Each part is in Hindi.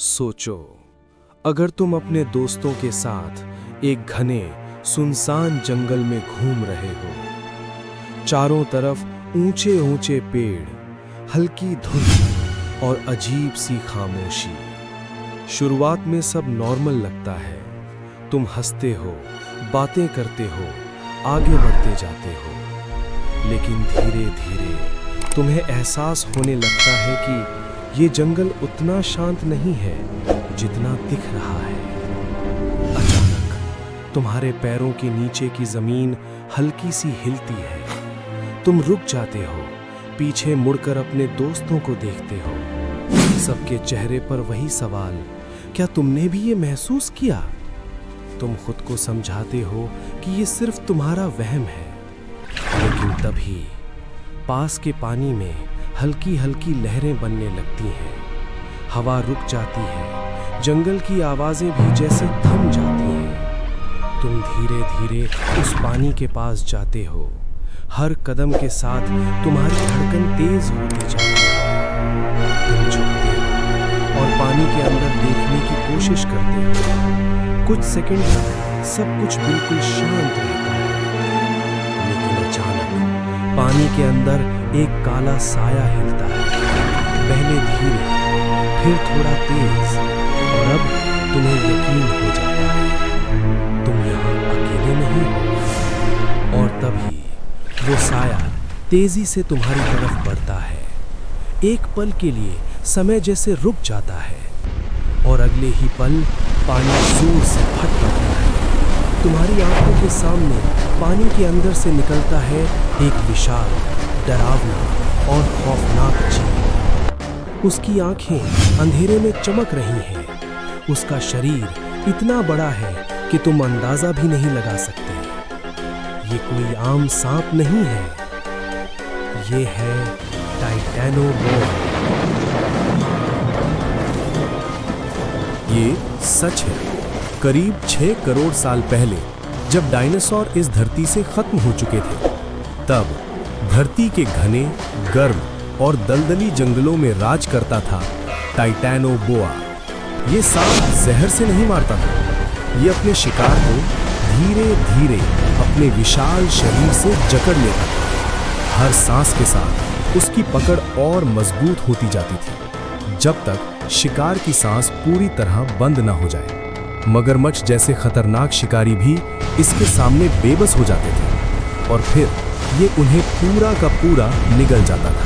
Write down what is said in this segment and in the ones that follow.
सोचो, अगर तुम अपने दोस्तों के साथ एक घने सुनसान जंगल में घूम रहे हो। चारों तरफ ऊंचे ऊंचे पेड़, हल्की धुंध और अजीब सी खामोशी। शुरुआत में सब नॉर्मल लगता है। तुम हंसते हो, बातें करते हो, आगे बढ़ते जाते हो। लेकिन धीरे धीरे तुम्हें एहसास होने लगता है कि ये जंगल उतना शांत नहीं है जितना दिख रहा है। अचानक तुम्हारे पैरों के नीचे की जमीन हल्की सी हिलती है। तुम रुक जाते हो, पीछे मुड़कर अपने दोस्तों को देखते हो। सबके चेहरे पर वही सवाल, क्या तुमने भी ये महसूस किया? तुम खुद को समझाते हो कि ये सिर्फ तुम्हारा वहम है। लेकिन तभी पास के पानी में हल्की हल्की लहरें बनने लगती हैं। हवा रुक जाती है, जंगल की आवाजें भी जैसे थम जाती हैं। तुम धीरे धीरे उस पानी के पास जाते हो। हर कदम के साथ तुम्हारी धड़कन तेज होती जाती है। तुम झुकते हो और पानी के अंदर देखने की कोशिश करते हो। कुछ सेकंड तक सब कुछ बिल्कुल शांत रहता है। लेकिन अचानक पानी के अंदर एक काला साया हिलता है। पहले धीरे, फिर थोड़ा तेज, और अब तुम्हें यकीन हो जाता है तुम यहाँ अकेले नहीं हो। और तभी वो साया तेजी से तुम्हारी तरफ बढ़ता है। एक पल के लिए समय जैसे रुक जाता है और अगले ही पल पानी जोर से फट पड़ता है। तुम्हारी आंखों के सामने पानी के अंदर से निकलता है एक विशाल, डरावना और खौफनाक जीव। उसकी आंखें अंधेरे में चमक रही हैं। उसका शरीर इतना बड़ा है कि तुम अंदाजा भी नहीं लगा सकते। ये कोई आम सांप नहीं है, ये है टाइटैनोबोआ। ये सच है। करीब 6 करोड़ साल पहले जब डायनासोर इस धरती से खत्म हो चुके थे, तब धरती के घने, गर्म और दलदली जंगलों में राज करता था टाइटैनोबोआ। ये सांप जहर से नहीं मारता था। ये अपने शिकार को धीरे धीरे अपने विशाल शरीर से जकड़ लेता था। हर सांस के साथ उसकी पकड़ और मजबूत होती जाती थी, जब तक शिकार की सांस पूरी तरह बंद न हो जाए। मगरमच्छ जैसे खतरनाक शिकारी भी इसके सामने बेबस हो जाते थे और फिर ये उन्हें पूरा का पूरा निगल जाता था।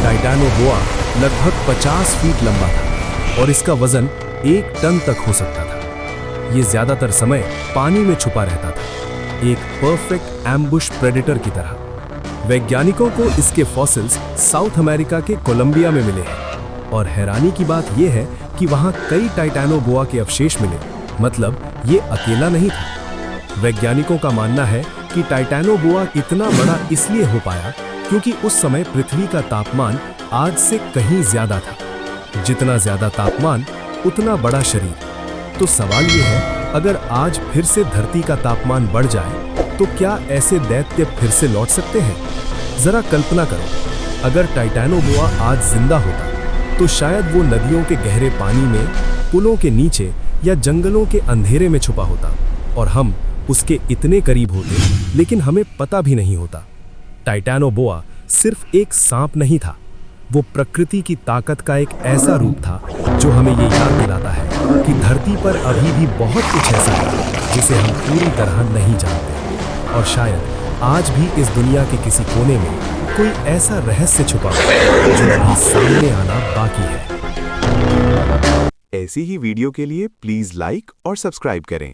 टाइटैनोबोआ लगभग 50 फीट लंबा था और इसका वजन 1 टन तक हो सकता था। ये ज्यादातर समय पानी में छुपा रहता था, एक परफेक्ट एम्बुश प्रेडेटर की तरह। वैज्ञानिकों को इसके फॉसिल्स साउथ अमेरिका के कोलंबिया में मिले हैं और हैरानी की बात यह है कि वहां कई टाइटैनोबोआ के अवशेष मिले। मतलब ये अकेला नहीं था। वैज्ञानिकों का मानना है कि टाइटैनोबोआ इतना बड़ा इसलिए हो पाया क्योंकि उस समय पृथ्वी का तापमान आज से कहीं ज्यादा था। जितना ज्यादा तापमान उतना बड़ा शरीर। तो सवाल ये है, अगर आज फिर से धरती का तापमान बढ़ जाए तो क्या ऐसे दैत्य फिर से लौट सकते हैं? जरा कल्पना करो, अगर टाइटैनोबोआ आज जिंदा होता तो शायद वो नदियों के गहरे पानी में, पुलों के नीचे या जंगलों के अंधेरे में छुपा होता और हम उसके इतने करीब होते लेकिन हमें पता भी नहीं होता। टाइटैनोबोआ सिर्फ एक सांप नहीं था, वो प्रकृति की ताकत का एक ऐसा रूप था जो हमें ये याद दिलाता है कि धरती पर अभी भी बहुत कुछ ऐसा है जिसे हम पूरी तरह नहीं जानते। और शायद आज भी इस दुनिया के किसी कोने में कोई ऐसा रहस्य छुपा है जो अभी सामने आना बाकी है। ऐसी ही वीडियो के लिए प्लीज लाइक और सब्सक्राइब करें।